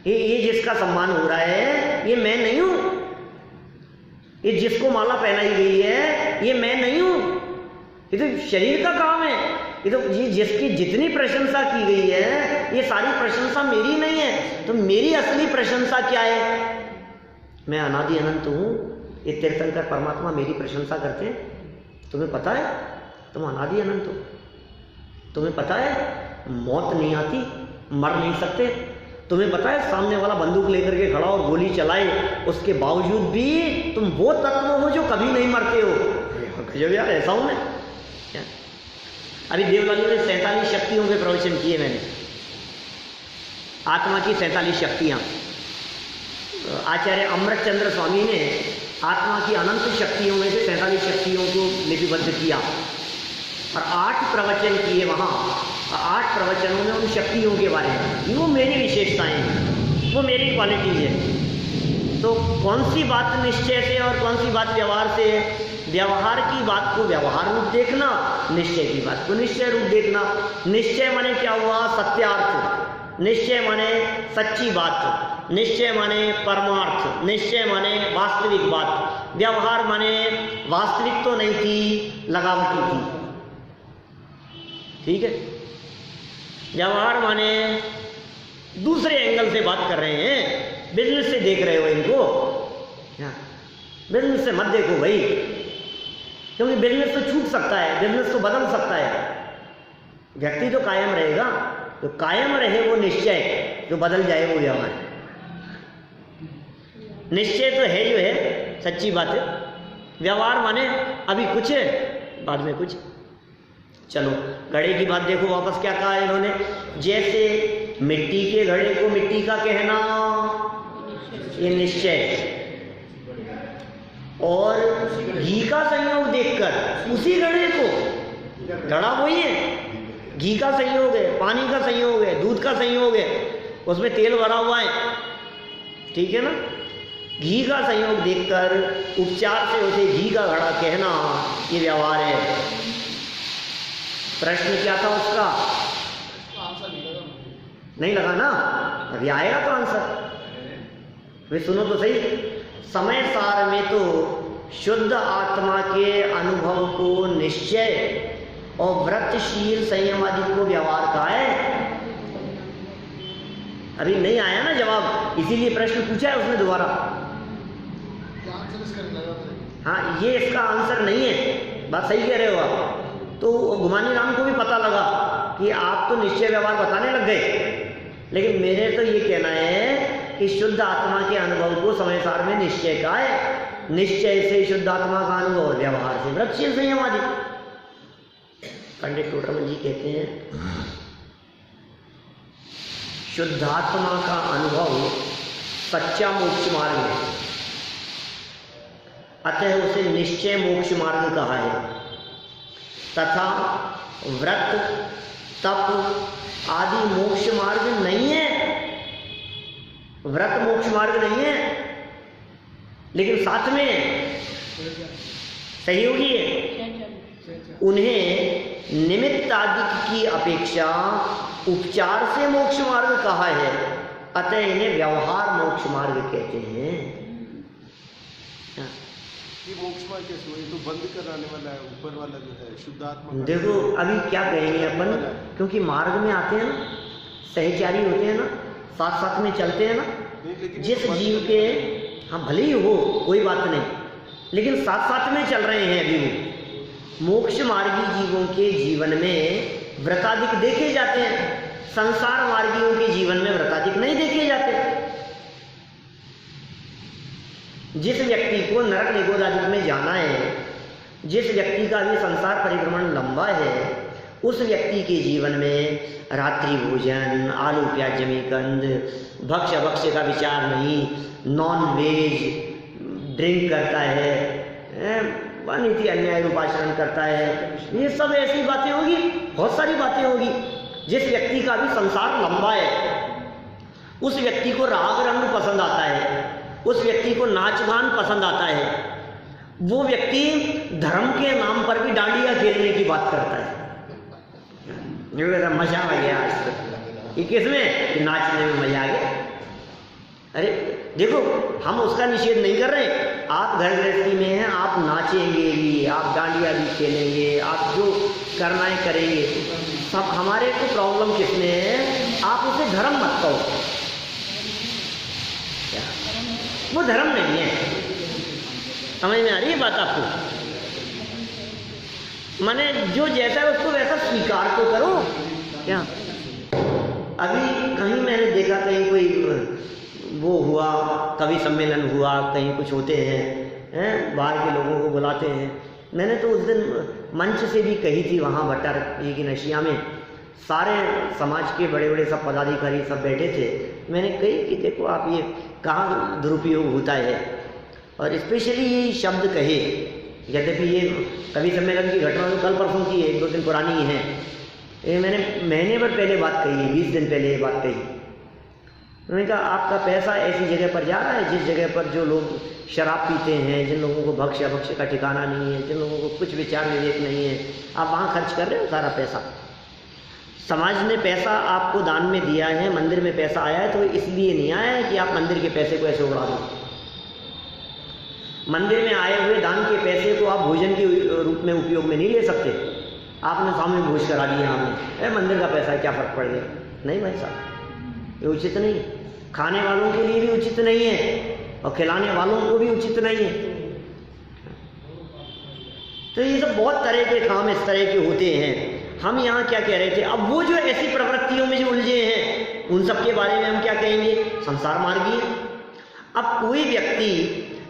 ये जिसका सम्मान हो रहा है ये मैं नहीं हूँ। ये जिसको माला पहनाई गई है ये मैं नहीं हूँ, ये तो शरीर का काम है। ये तो ये जिसकी जितनी प्रशंसा की गई है ये सारी प्रशंसा मेरी नहीं है। तो मेरी असली प्रशंसा क्या है? मैं अनादि अनंत हूँ। ये तीर्थंकर परमात्मा मेरी प्रशंसा करते हैं, तुम्हें पता है? तुम अनादि अनंत हो। तुम्हें पता है मौत नहीं आती, मर नहीं सकते। तुम्हें पता है सामने वाला बंदूक लेकर के खड़ा और गोली चलाए, उसके बावजूद भी तुम वो तत्व हो जो कभी नहीं मरते हो। गजब यार, ऐसा हूं मैं क्या? अभी देवलाली में 47 शक्तियों के प्रवचन किए मैंने, आत्मा की 47 शक्तियां। आचार्य अमृतचंद्र स्वामी ने आत्मा की अनंत शक्तियों में से 47 शक्तियों को लिपिबद्ध किया और 8 प्रवचन किए वहाँ। 8 प्रवचनों में उन शक्तियों के बारे में, वो मेरी विशेषताएं हैं, वो मेरी क्वालिटीज है। तो कौन सी बात निश्चय से और कौन सी बात व्यवहार से है? व्यवहार की बात को व्यवहार रूप देखना, निश्चय की बात को निश्चय रूप देखना। निश्चय माने क्या हुआ? सत्यार्थ। निश्चय माने सच्ची बात, निश्चय माने परमार्थ, निश्चय माने वास्तविक बात। व्यवहार माने वास्तविक तो नहीं थी, लगावटी थी। ठीक है, व्यवहार माने दूसरे एंगल से बात कर रहे हैं, बिजनेस से देख रहे हो इनको, बिजनेस से मत देखो भाई, क्योंकि बिजनेस तो छूट सकता है, बिजनेस तो बदल सकता है। व्यक्ति तो कायम रहेगा, तो कायम रहे वो निश्चय, जो बदल जाए वो व्यवहार। निश्चय तो है जो है, सच्ची बात है। व्यवहार माने अभी कुछ है, बाद में कुछ। चलो घड़े की बात देखो, वापस क्या कहा इन्होंने? जैसे मिट्टी के घड़े को मिट्टी का कहना, ये निश्चय। और घी का संयोग देखकर उसी घड़े को, घड़ा वही है, घी का संयोग है, पानी का संयोग है, दूध का संयोग है, उसमें तेल भरा हुआ है, ठीक है ना? घी का संयोग देखकर उपचार से उसे घी का घड़ा कहना, ये व्यवहार है। प्रश्न क्या था उसका? नहीं लगा ना? अभी आएगा तो आंसर। वे सुनो तो सही। समय सार में तो शुद्ध आत्मा के अनुभव को निश्चय और व्रतशील संयम आदि को व्यवहार कहा है। अभी नहीं आया ना जवाब, इसीलिए प्रश्न पूछा है उसने दोबारा। हाँ, ये इसका आंसर नहीं है, बात सही कह रहे हो आप। तो गुमानी राम को भी पता लगा कि आप तो निश्चय व्यवहार बताने लग गए, लेकिन मेरे तो ये कहना है कि शुद्ध आत्मा के अनुभव को समय सार में निश्चय का है। निश्चय से शुद्ध आत्मा का अनुभव और व्यवहार से व्रतशील संयम आदि। पंडित टोडरमल जी कहते हैं शुद्धात्मा का अनुभव सच्चा मोक्ष मार्ग है, अतः उसे निश्चय मोक्ष मार्ग कहा है। तथा व्रत तप आदि मोक्ष मार्ग नहीं है, व्रत मोक्ष मार्ग नहीं है, लेकिन साथ में सहयोगी है। उन्हें निमित्त आदि की अपेक्षा उपचार से मोक्ष मार्ग कहा है, अतः इन्हें व्यवहार मोक्ष मार्ग कहते हैं। ये मोक्ष मार्ग कैसे हुआ? तो बंद कराने वाला है, ऊपर वाला जो है शुद्धात्मा। देखो अभी क्या कहेंगे अपन, क्योंकि मार्ग में आते हैं ना, सहचारी होते हैं ना, साथ साथ में चलते हैं ना। जिस जीव के, हाँ भले ही हो कोई बात नहीं, लेकिन साथ साथ में चल रहे हैं अभी वो। मोक्ष मार्गी जीवों के जीवन में व्रताधिक देखे जाते हैं, संसार मार्गियों के जीवन में व्रताधिक नहीं देखे जाते। जिस व्यक्ति को नरक निगोद आदि में जाना है, जिस व्यक्ति का भी संसार परिभ्रमण लंबा है, उस व्यक्ति के जीवन में रात्रि भोजन, आलू प्याज जमीकंद, भक्ष्य भक्ष्य का विचार नहीं, नॉन वेज ड्रिंक करता है, अनिति अन्याय रूपाचरण करता है, ये सब ऐसी बातें होगी, बहुत सारी बातें होगी। जिस व्यक्ति का भी संसार लंबा है, उस व्यक्ति को राग रंग पसंद आता है, उस व्यक्ति को नाच गान पसंद आता है, वो व्यक्ति धर्म के नाम पर भी डांडिया खेलने की बात करता है। मजा आ गया आज तक, ये किसमें? कि नाचने में मजा आ गया। अरे देखो, हम उसका निषेध नहीं कर रहे, आप घर गृहस्थी में हैं, आप नाचेंगे भी, आप डांडिया भी खेलेंगे, आप जो करना है करेंगे, सब। हमारे को प्रॉब्लम किसमें है? आप उसे धर्म मत कहो, वो धर्म नहीं है। समझ में आ रही है बात आपको? माने जो जैसा है उसको वैसा स्वीकार तो करो। क्या अभी कहीं मैंने देखा, कहीं कोई वो हुआ, कवि सम्मेलन हुआ, कहीं कुछ होते हैं बाहर के लोगों को बुलाते हैं। मैंने तो उस दिन मंच से भी कही थी वहाँ भट्टार की नशिया में, सारे समाज के बड़े बड़े सब पदाधिकारी सब बैठे थे। मैंने कही कि देखो आप ये कहाँ दुरुपयोग होता है, और स्पेशली ये शब्द कहे, यद्यपि ये कवि सम्मेलन की घटना तो कल परसों की है, 1-2 दिन पुरानी है, ये मैंने महीने भर पहले बात कही, 20 दिन पहले ये बात कही। मैंने कहा आपका पैसा ऐसी जगह पर जा रहा है जिस जगह पर जो लोग शराब पीते हैं, जिन लोगों को भक्ष्य अभक्ष्य का ठिकाना नहीं है, जिन लोगों को कुछ विचार विवेक नहीं है, आप वहाँ खर्च कर रहे हो सारा पैसा। समाज ने पैसा आपको दान में दिया है, मंदिर में पैसा आया है तो इसलिए नहीं आया है कि आप मंदिर के पैसे को ऐसे उड़ा दो। मंदिर में आए हुए दान के पैसे को आप भोजन के रूप में उपयोग में नहीं ले सकते। आपने सामूहिक भोज करा दिया हमने, मंदिर का पैसा है क्या फ़र्क पड़ गया? नहीं भाई साहब, ये उचित नहीं। खाने वालों के लिए भी उचित नहीं है और खिलाने वालों को भी उचित नहीं है। तो ये सब बहुत तरह के काम इस तरह के होते हैं। हम यहाँ क्या कह रहे थे, अब वो जो ऐसी प्रवृत्तियों में जो उलझे हैं उन सब के बारे में हम क्या कहेंगे? संसार मार्गी। अब कोई व्यक्ति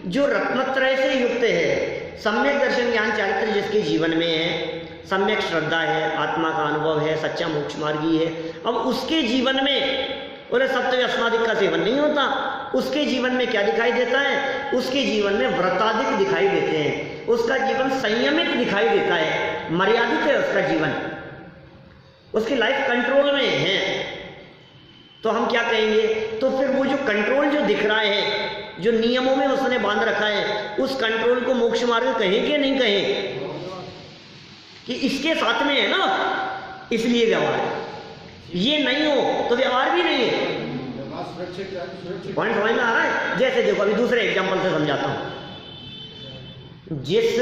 जो रत्नत्रय से युक्त है, सम्यक दर्शन ज्ञान चारित्र जिसके जीवन में है, सम्यक श्रद्धा है, आत्मा का अनुभव है, सच्चा मोक्ष मार्गी है, अब उसके जीवन में और सत्य व्यसनादिक का सेवन नहीं होता। उसके जीवन में क्या दिखाई देता है? उसके जीवन में व्रतादिक दिखाई देते हैं, उसका जीवन संयमित दिखाई देता है, मर्यादित है उसका जीवन, उसकी लाइफ कंट्रोल में है। तो हम क्या कहेंगे? तो फिर वो जो कंट्रोल जो दिख रहा है, जो नियमों में उसने बांध रखा है, उस कंट्रोल को मोक्ष मार्ग कहें कि नहीं कहें? कि इसके साथ में है ना, इसलिए व्यवहार है। ये नहीं हो तो व्यवहार भी नहीं है। पॉइंट समझ में आ रहा है? जैसे देखो, अभी दूसरे एग्जांपल से समझाता हूं। जिस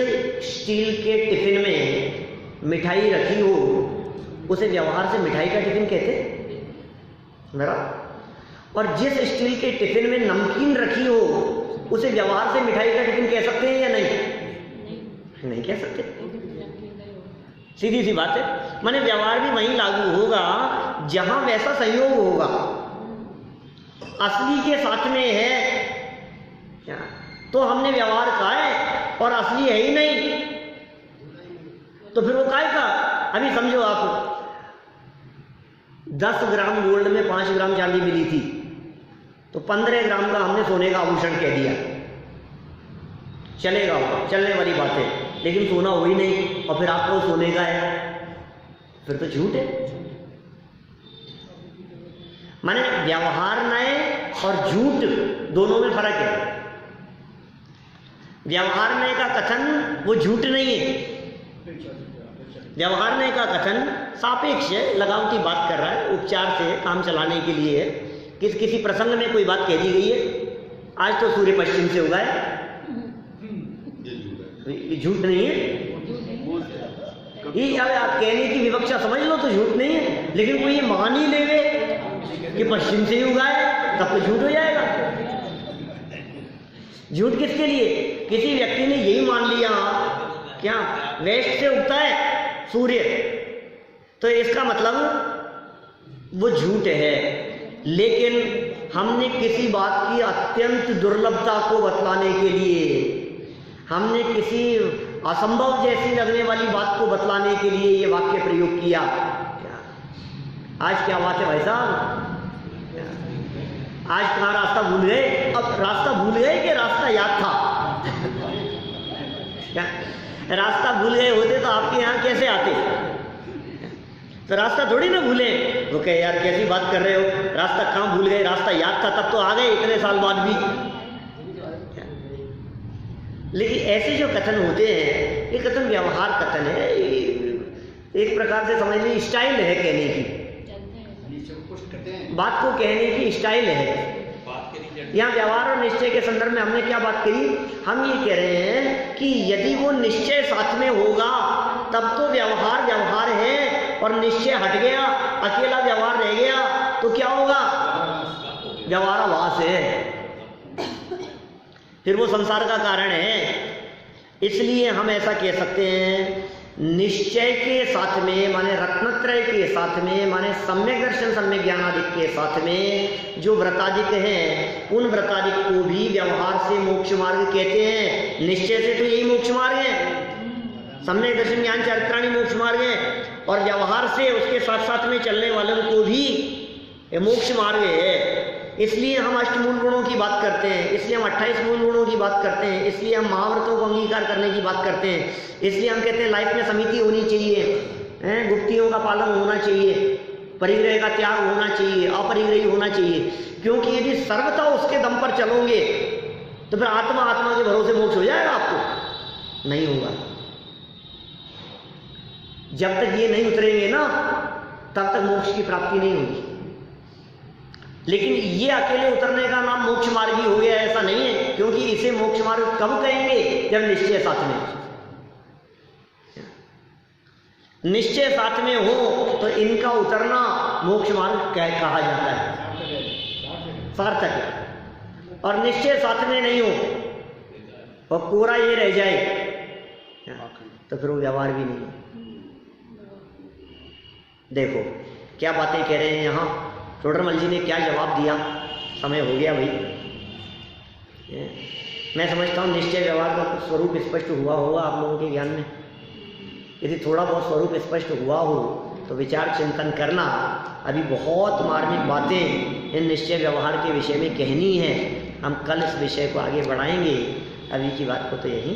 स्टील के टिफिन में मिठाई रखी हो उसे व्यवहार से मिठाई का टिफिन कहते हैं मेरा, और जिस स्टील के टिफिन में नमकीन रखी हो उसे व्यवहार से मिठाई का टिफिन कह सकते हैं या नहीं? नहीं कह सकते। सीधी सी बात है। माने व्यवहार भी वहीं लागू होगा जहां वैसा संयोग होगा। असली के साथ में है क्या तो हमने व्यवहार कहा है, और असली है ही नहीं तो फिर वो काय का? अभी समझो आप, 10 ग्राम गोल्ड में 5 ग्राम चांदी मिली थी, तो 15 ग्राम का हमने सोने का आभूषण कह दिया, चलेगा? चलने वाली बात है, लेकिन सोना हो ही नहीं, और फिर आपको सोने का है, फिर तो झूठ है। माने व्यवहार नए और झूठ दोनों में फर्क है। व्यवहार नए का कथन वो झूठ नहीं है। व्यवहार नए का कथन सापेक्ष है, लगावटी बात कर रहा है, उपचार से काम चलाने के लिए है। किसी प्रसंग में कोई बात कह दी गई है, आज तो सूर्य पश्चिम से उगा है, ये झूठ नहीं है। ये आप कहने की विवक्षा समझ लो तो झूठ नहीं है, लेकिन कोई ये मान ही लेवे कि पश्चिम से ही उगा है तब तो झूठ हो जाएगा। झूठ किसके लिए? किसी व्यक्ति ने यही मान लिया क्या वेस्ट से उगता है सूर्य, तो इसका मतलब वो झूठ है। लेकिन हमने किसी बात की अत्यंत दुर्लभता को बतलाने के लिए, हमने किसी असंभव जैसी लगने वाली बात को बतलाने के लिए ये वाक्य प्रयोग किया। आज क्या बात है भाई साहब? आज कहाँ रास्ता भूल गए? अब रास्ता भूल गए कि रास्ता याद था? क्या रास्ता भूल गए होते तो आपके यहाँ कैसे आते? तो रास्ता थोड़ी ना भूले। वो कहे यार कैसी बात कर रहे हो, रास्ता कहाँ भूल गए, रास्ता याद था तब तो आ गए इतने साल बाद भी। लेकिन ऐसे जो कथन होते हैं ये कथन व्यवहार कथन है, एक प्रकार से समझ लीजिए स्टाइल है कहने की, बात को कहने की स्टाइल है। यहाँ व्यवहार और निश्चय के संदर्भ में हमने क्या बात करी? हम ये कह रहे हैं कि यदि वो निश्चय साथ में होगा तब तो व्यवहार व्यवहार है, और निश्चय हट गया, अकेला व्यवहार रह गया तो क्या होगा? व्यवहाराभास है, फिर वो संसार का कारण है। इसलिए हम ऐसा कह सकते हैं निश्चय के साथ में माने रत्नत्रय के साथ में माने सम्यक दर्शन सम्यक ज्ञानादिक के साथ में जो व्रतादिक हैं उन व्रतादिक को भी व्यवहार से मोक्ष मार्ग कहते हैं। निश्चय से तो यही मोक्ष मार्ग है, सम्यक दर्शन ज्ञान चरित्राणी मोक्ष मार्ग है, और व्यवहार से उसके साथ साथ में चलने वालों को भी मोक्ष मार्ग है। इसलिए हम अष्टमूल गुणों की बात करते हैं, इसलिए हम 28 मूल गुणों की बात करते हैं, इसलिए हम महाव्रतों को अंगीकार करने की बात करते हैं, इसलिए हम कहते हैं लाइफ में समिति होनी चाहिए, गुप्तियों का पालन होना चाहिए, परिग्रह का त्याग होना चाहिए, अपरिग्रही होना चाहिए। क्योंकि यदि सर्वथा उसके दम पर चलोगे तो फिर आत्मा आत्मा के भरोसे मोक्ष हो जाएगा आपको? नहीं होगा। जब तक ये नहीं उतरेंगे ना तब तक मोक्ष की प्राप्ति नहीं होगी। लेकिन ये अकेले उतरने का नाम मोक्ष मार्ग ही हो गया, ऐसा नहीं है, क्योंकि इसे मोक्ष मार्ग कब कहेंगे? जब निश्चय साथ में हो। निश्चय साथ में हो तो इनका उतरना मोक्ष मार्ग कहा जाता है, सार्थक है। और निश्चय साथ में नहीं हो और पूरा ये रह जाए तो फिर वो व्यवहार भी नहीं है। देखो क्या बातें कह रहे हैं यहाँ टोडरमल जी ने, क्या जवाब दिया। समय हो गया भाई। मैं समझता हूँ निश्चय व्यवहार का स्वरूप स्पष्ट हुआ होगा आप लोगों के ज्ञान में। यदि थोड़ा बहुत स्वरूप स्पष्ट हुआ हो तो विचार चिंतन करना। अभी बहुत मार्मिक बातें इन निश्चय व्यवहार के विषय में कहनी है। हम कल इस विषय को आगे बढ़ाएंगे। अभी की बात को तो यही